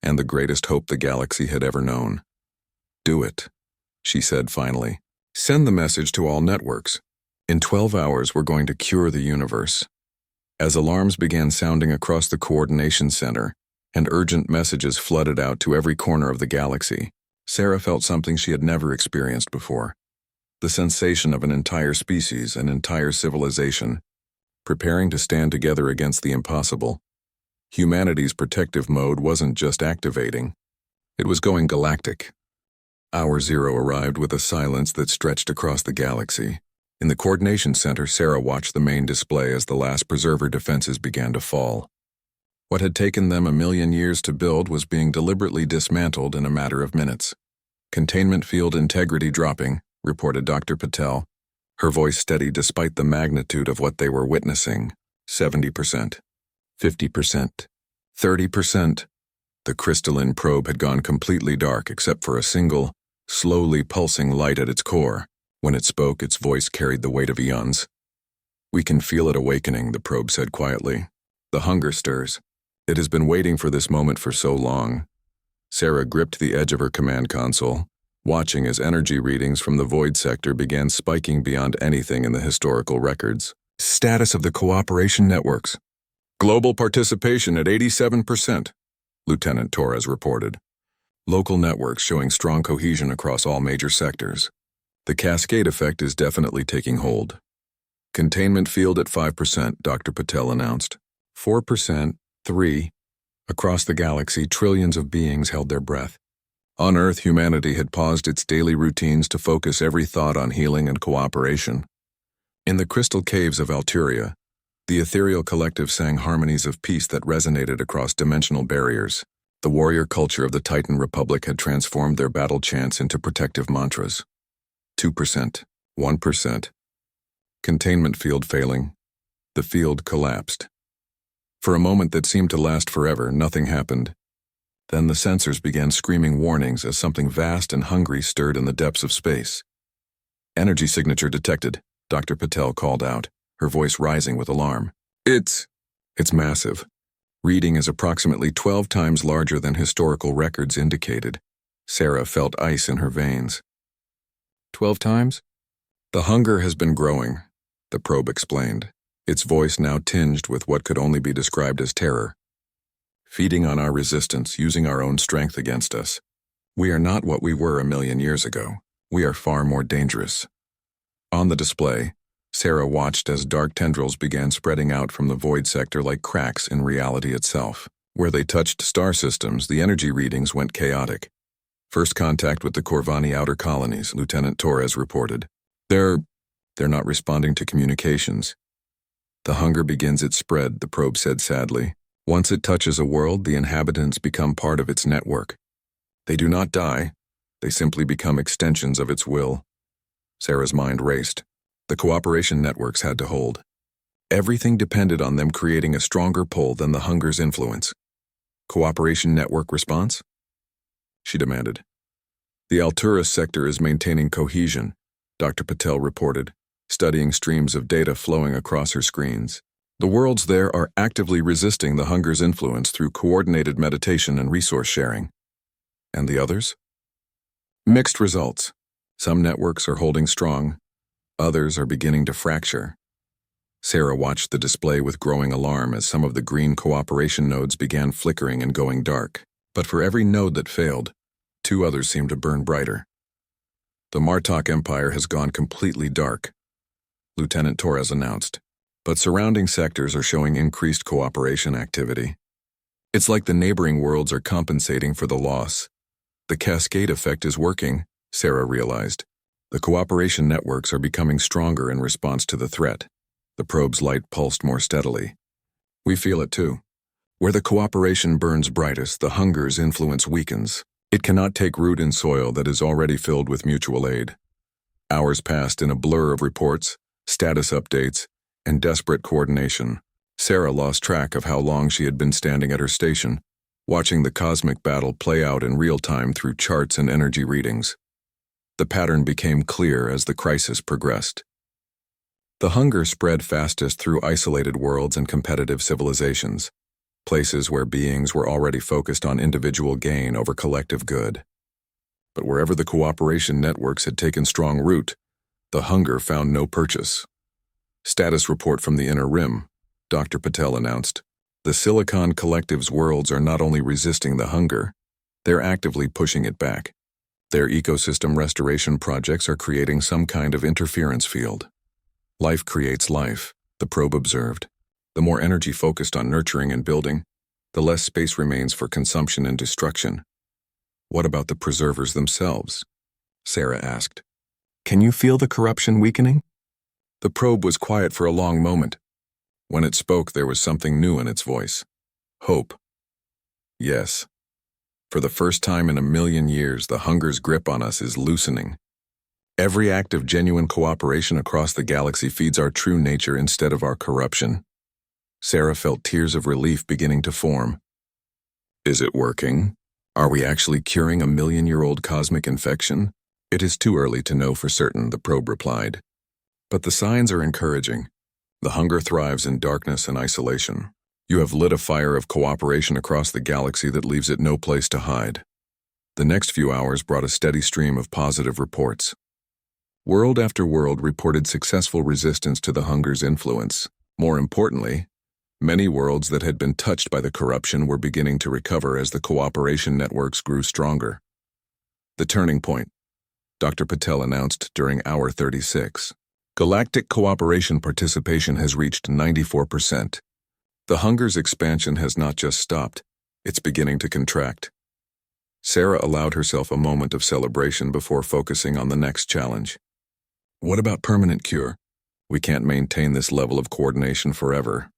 and the greatest hope the galaxy had ever known. Do it, she said finally. Send the message to all networks. In 12 hours, we're going to cure the universe. As alarms began sounding across the coordination center and urgent messages flooded out to every corner of the galaxy, Sarah felt something she had never experienced before. The sensation of an entire species, an entire civilization, preparing to stand together against the impossible. Humanity's protective mode wasn't just activating, it was going galactic. Hour zero arrived with a silence that stretched across the galaxy. In the coordination center, Sarah watched the main display as the last preserver defenses began to fall. What had taken them 1,000,000 years to build was being deliberately dismantled in a matter of minutes. Containment field integrity dropping, reported Dr. Patel, her voice steady despite the magnitude of what they were witnessing. 70%, 50%, 30%. The crystalline probe had gone completely dark except for a single, slowly pulsing light at its core. When it spoke, its voice carried the weight of eons. We can feel it awakening, the probe said quietly. The hunger stirs. It has been waiting for this moment for so long. Sarah gripped the edge of her command console, watching as energy readings from the void sector began spiking beyond anything in the historical records. Status of the cooperation networks. Global participation at 87%, Lieutenant Torres reported. Local networks showing strong cohesion across all major sectors. The cascade effect is definitely taking hold. Containment field at 5%, Dr. Patel announced. 4%, 3%. Across the galaxy, trillions of beings held their breath. On Earth, humanity had paused its daily routines to focus every thought on healing and cooperation. In the crystal caves of Alturia, the ethereal collective sang harmonies of peace that resonated across dimensional barriers. The warrior culture of the Titan Republic had transformed their battle chants into protective mantras. 2%, 1%. Containment field failing. The field collapsed. For a moment that seemed to last forever, nothing happened. Then the sensors began screaming warnings as something vast and hungry stirred in the depths of space. Energy signature detected, Dr. Patel called out, her voice rising with alarm. It's massive. Reading is approximately 12 times larger than historical records indicated. Sarah felt ice in her veins. 12 times? The hunger has been growing, the probe explained, its voice now tinged with what could only be described as terror. Feeding on our resistance, using our own strength against us. We are not what we were 1,000,000 years ago. We are far more dangerous. On the display, Sarah watched as dark tendrils began spreading out from the void sector like cracks in reality itself. Where they touched star systems, the energy readings went chaotic. First contact with the Corvani outer colonies, Lieutenant Torres reported. They're not responding to communications. The hunger begins its spread, the probe said sadly. Once it touches a world, the inhabitants become part of its network. They do not die. They simply become extensions of its will. Sarah's mind raced. The cooperation networks had to hold. Everything depended on them creating a stronger pull than the hunger's influence. Cooperation network response? She demanded. The Alturas sector is maintaining cohesion, Dr. Patel reported, studying streams of data flowing across her screens. The worlds there are actively resisting the hunger's influence through coordinated meditation and resource sharing. And the others? Mixed results. Some networks are holding strong, others are beginning to fracture. Sarah watched the display with growing alarm as some of the green cooperation nodes began flickering and going dark. But for every node that failed, 2 others seemed to burn brighter. The Martok Empire has gone completely dark, Lieutenant Torres announced, but surrounding sectors are showing increased cooperation activity. It's like the neighboring worlds are compensating for the loss. The cascade effect is working, Sarah realized. The cooperation networks are becoming stronger in response to the threat. The probe's light pulsed more steadily. We feel it too. Where the cooperation burns brightest, the hunger's influence weakens. It cannot take root in soil that is already filled with mutual aid. Hours passed in a blur of reports, status updates, and desperate coordination. Sarah lost track of how long she had been standing at her station, watching the cosmic battle play out in real time through charts and energy readings. The pattern became clear as the crisis progressed. The hunger spread fastest through isolated worlds and competitive civilizations, places where beings were already focused on individual gain over collective good. But wherever the cooperation networks had taken strong root, the hunger found no purchase. Status report from the Inner Rim, Dr. Patel announced. The Silicon Collective's worlds are not only resisting the hunger, they're actively pushing it back. Their ecosystem restoration projects are creating some kind of interference field. Life creates life, the probe observed. The more energy focused on nurturing and building, the less space remains for consumption and destruction. What about the preservers themselves? Sarah asked. Can you feel the corruption weakening? The probe was quiet for a long moment. When it spoke, there was something new in its voice. Hope. Yes. For the first time in a million years, the hunger's grip on us is loosening. Every act of genuine cooperation across the galaxy feeds our true nature instead of our corruption. Sarah felt tears of relief beginning to form. Is it working? Are we actually curing a million-year-old cosmic infection? It is too early to know for certain, the probe replied. But the signs are encouraging. The hunger thrives in darkness and isolation. You have lit a fire of cooperation across the galaxy that leaves it no place to hide. The next few hours brought a steady stream of positive reports. World after world reported successful resistance to the hunger's influence. More importantly, many worlds that had been touched by the corruption were beginning to recover as the cooperation networks grew stronger. The turning point, Dr. Patel announced during Hour 36. Galactic cooperation participation has reached 94%. The hunger's expansion has not just stopped, it's beginning to contract. Sarah allowed herself a moment of celebration before focusing on the next challenge. What about permanent cure? We can't maintain this level of coordination forever.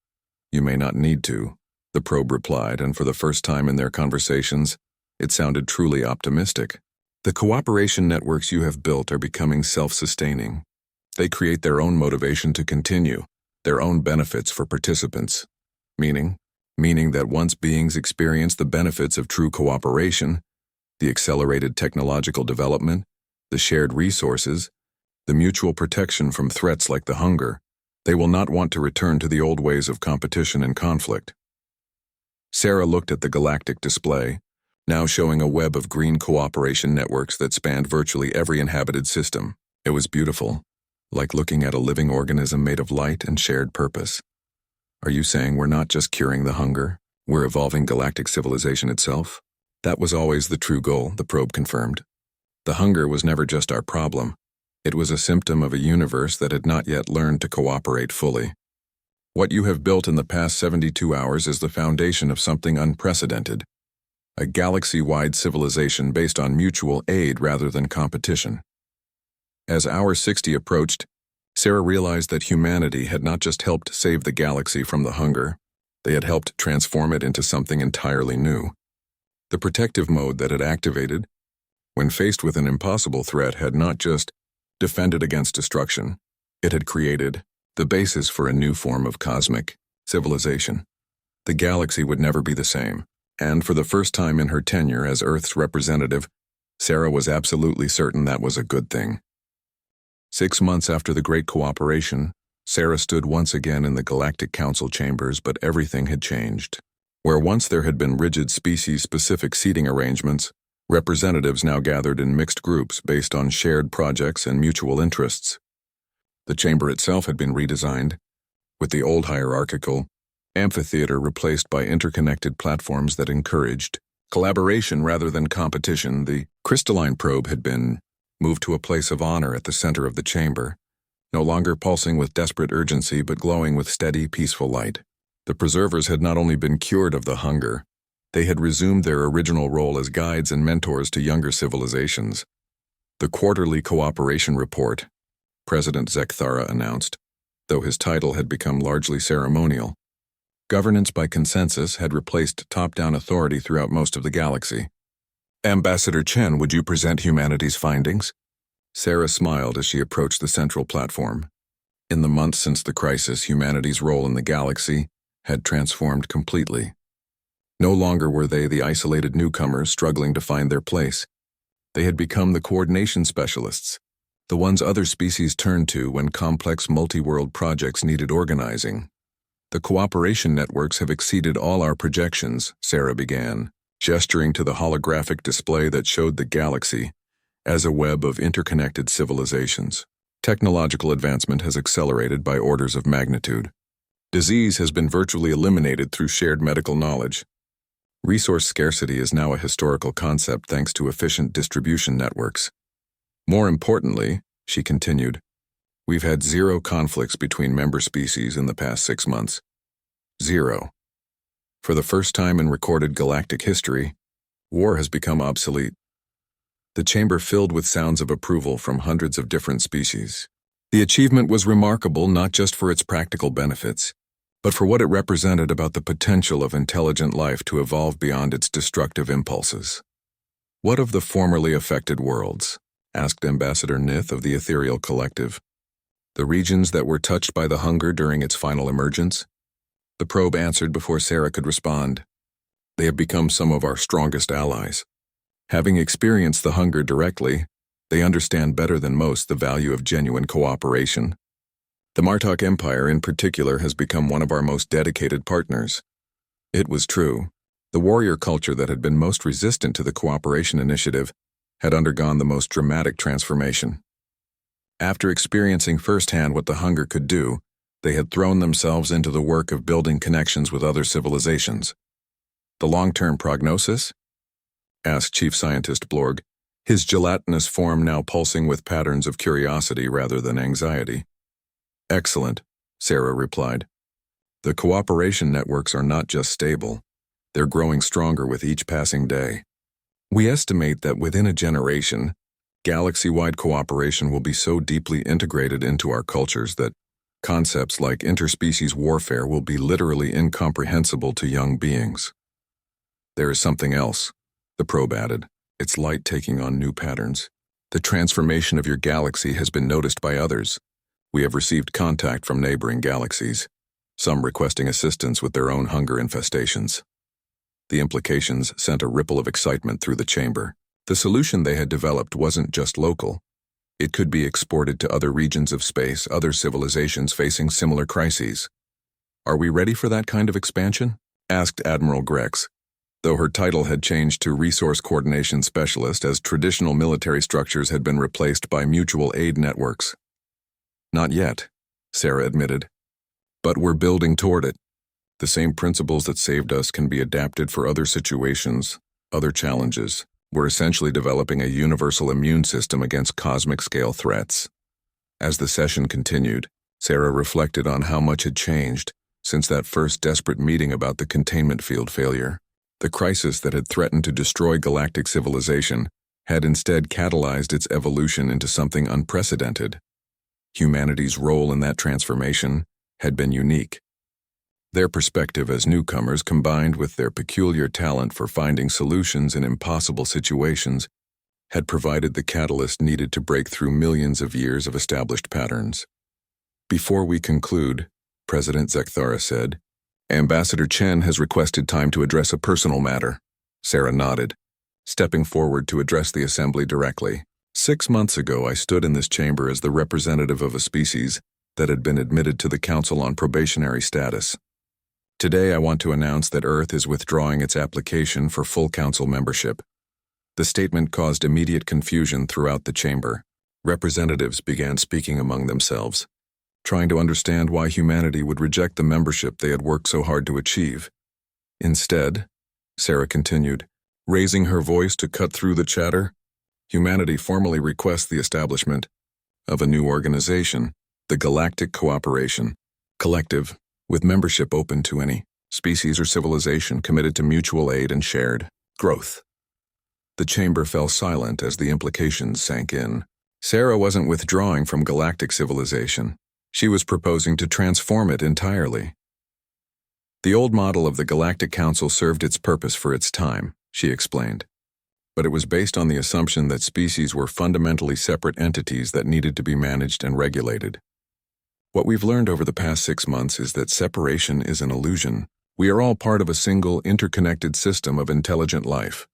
You may not need to, the probe replied, and for the first time in their conversations, it sounded truly optimistic. The cooperation networks you have built are becoming self-sustaining. They create their own motivation to continue, their own benefits for participants. Meaning that once beings experience the benefits of true cooperation, the accelerated technological development, the shared resources, the mutual protection from threats like the hunger, they will not want to return to the old ways of competition and conflict. Sarah looked at the galactic display, now showing a web of green cooperation networks that spanned virtually every inhabited system. It was beautiful, like looking at a living organism made of light and shared purpose. Are you saying we're not just curing the hunger, we're evolving galactic civilization itself? That was always the true goal, the probe confirmed. The hunger was never just our problem. It was a symptom of a universe that had not yet learned to cooperate fully. What you have built in the past 72 hours is the foundation of something unprecedented. A galaxy-wide civilization based on mutual aid rather than competition. As hour 60 approached, Sarah realized that humanity had not just helped save the galaxy from the hunger, they had helped transform it into something entirely new. The protective mode that had activated, when faced with an impossible threat, had not just defended against destruction, it had created the basis for a new form of cosmic civilization. The galaxy would never be the same, and for the first time in her tenure as Earth's representative, Sarah was absolutely certain that was a good thing. 6 months after the Great Cooperation, Sarah stood once again in the Galactic Council chambers, but everything had changed. Where once there had been rigid species-specific seating arrangements, representatives now gathered in mixed groups based on shared projects and mutual interests. The chamber itself had been redesigned, with the old hierarchical amphitheater replaced by interconnected platforms that encouraged collaboration rather than competition. The crystalline probe had been moved to a place of honor at the center of the chamber, no longer pulsing with desperate urgency but glowing with steady, peaceful light. The preservers had not only been cured of the hunger, they had resumed their original role as guides and mentors to younger civilizations. The quarterly cooperation report, President Zekthara announced, though his title had become largely ceremonial. Governance by consensus had replaced top-down authority throughout most of the galaxy. Ambassador Chen, would you present humanity's findings? Sarah smiled as she approached the central platform. In the months since the crisis, humanity's role in the galaxy had transformed completely. No longer were they the isolated newcomers struggling to find their place. They had become the coordination specialists, the ones other species turned to when complex multi-world projects needed organizing. The cooperation networks have exceeded all our projections, Sarah began, gesturing to the holographic display that showed the galaxy as a web of interconnected civilizations. Technological advancement has accelerated by orders of magnitude. Disease has been virtually eliminated through shared medical knowledge. Resource scarcity is now a historical concept thanks to efficient distribution networks. More importantly, she continued, we've had 0 conflicts between member species in the past 6 months. 0. For the first time in recorded galactic history, war has become obsolete. The chamber filled with sounds of approval from hundreds of different species. The achievement was remarkable not just for its practical benefits, but for what it represented about the potential of intelligent life to evolve beyond its destructive impulses. What of the formerly affected worlds? Asked Ambassador Nith of the Ethereal Collective. The regions that were touched by the hunger during its final emergence? The probe answered before Sarah could respond. They have become some of our strongest allies. Having experienced the hunger directly, they understand better than most the value of genuine cooperation. The Martok Empire in particular has become one of our most dedicated partners. It was true. The warrior culture that had been most resistant to the cooperation initiative had undergone the most dramatic transformation. After experiencing firsthand what the hunger could do, they had thrown themselves into the work of building connections with other civilizations. The long-term prognosis? Asked Chief Scientist Blorg, his gelatinous form now pulsing with patterns of curiosity rather than anxiety. Excellent, Sarah replied. The cooperation networks are not just stable, they're growing stronger with each passing day. We estimate that within a generation, galaxy-wide cooperation will be so deeply integrated into our cultures that concepts like interspecies warfare will be literally incomprehensible to young beings. There is something else, the probe added, its light taking on new patterns. The transformation of your galaxy has been noticed by others. We have received contact from neighboring galaxies, some requesting assistance with their own hunger infestations. The implications sent a ripple of excitement through the chamber. The solution they had developed wasn't just local. It could be exported to other regions of space, other civilizations facing similar crises. Are we ready for that kind of expansion? Asked Admiral Grex, though her title had changed to Resource Coordination Specialist as traditional military structures had been replaced by mutual aid networks. Not yet, Sarah admitted. But we're building toward it. The same principles that saved us can be adapted for other situations, other challenges. were essentially developing a universal immune system against cosmic-scale threats. As the session continued, Sarah reflected on how much had changed since that first desperate meeting about the containment field failure. The crisis that had threatened to destroy galactic civilization had instead catalyzed its evolution into something unprecedented. Humanity's role in that transformation had been unique. Their perspective as newcomers, combined with their peculiar talent for finding solutions in impossible situations, had provided the catalyst needed to break through millions of years of established patterns. Before we conclude, President Zekthara said, Ambassador Chen has requested time to address a personal matter. Sarah nodded, stepping forward to address the assembly directly. 6 months ago, I stood in this chamber as the representative of a species that had been admitted to the Council on probationary status. Today, I want to announce that Earth is withdrawing its application for full Council membership. The statement caused immediate confusion throughout the chamber. Representatives began speaking among themselves, trying to understand why humanity would reject the membership they had worked so hard to achieve. Instead, Sarah continued, raising her voice to cut through the chatter, humanity formally requests the establishment of a new organization, the Galactic Cooperation Collective, with membership open to any species or civilization committed to mutual aid and shared growth. The chamber fell silent as the implications sank in. Sarah wasn't withdrawing from galactic civilization. She was proposing to transform it entirely. The old model of the Galactic Council served its purpose for its time, she explained, but it was based on the assumption that species were fundamentally separate entities that needed to be managed and regulated. What we've learned over the past 6 months is that separation is an illusion. We are all part of a single, interconnected system of intelligent life.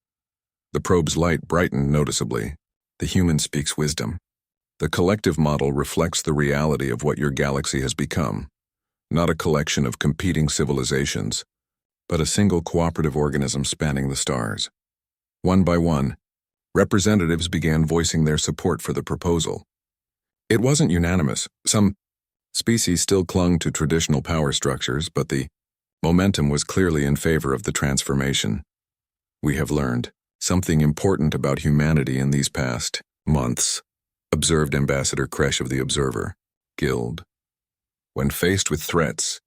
The probe's light brightened noticeably. The human speaks wisdom. The collective model reflects the reality of what your galaxy has become, not a collection of competing civilizations, but a single cooperative organism spanning the stars. One by one, representatives began voicing their support for the proposal. It wasn't unanimous. Some species still clung to traditional power structures, but the momentum was clearly in favor of the transformation. We have learned something important about humanity in these past months, observed Ambassador Kresh of the Observer Guild. When faced with threats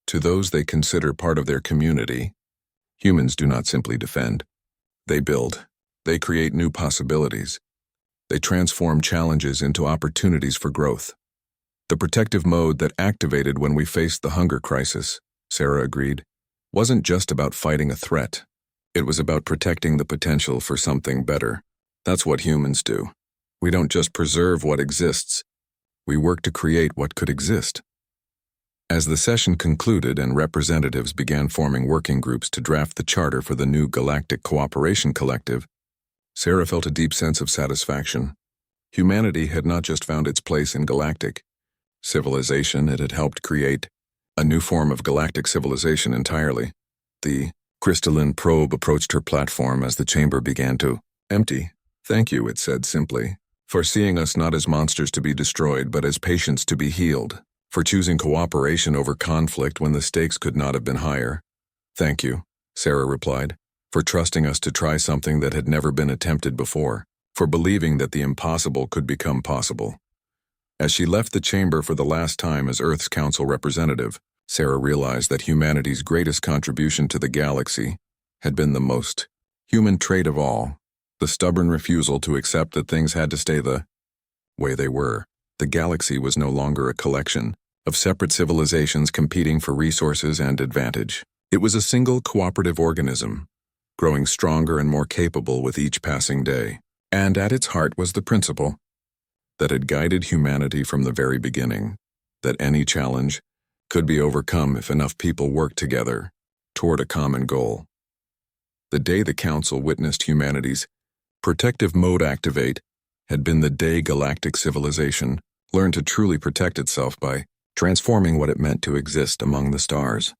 to those they consider part of their community, humans do not simply defend. They build. They create new possibilities. They transform challenges into opportunities for growth. The protective mode that activated when we faced the hunger crisis, Sarah agreed, wasn't just about fighting a threat. It was about protecting the potential for something better. That's what humans do. We don't just preserve what exists. We work to create what could exist. As the session concluded and representatives began forming working groups to draft the charter for the new Galactic Cooperation Collective, Sarah felt a deep sense of satisfaction. Humanity had not just found its place in galactic civilization, it had helped create a new form of galactic civilization entirely. The crystalline probe approached her platform as the chamber began to empty. Thank you, it said simply, for seeing us not as monsters to be destroyed, but as patients to be healed, for choosing cooperation over conflict when the stakes could not have been higher. Thank you, Sarah replied, for trusting us to try something that had never been attempted before, for believing that the impossible could become possible. As she left the chamber for the last time as Earth's Council representative, Sarah realized that humanity's greatest contribution to the galaxy had been the most human trait of all, the stubborn refusal to accept that things had to stay the way they were. The galaxy was no longer a collection of separate civilizations competing for resources and advantage. It was a single cooperative organism, growing stronger and more capable with each passing day. And at its heart was the principle that had guided humanity from the very beginning, that any challenge could be overcome if enough people worked together toward a common goal. The day the Council witnessed humanity's protective mode activate had been the day galactic civilization learned to truly protect itself by transforming what it meant to exist among the stars.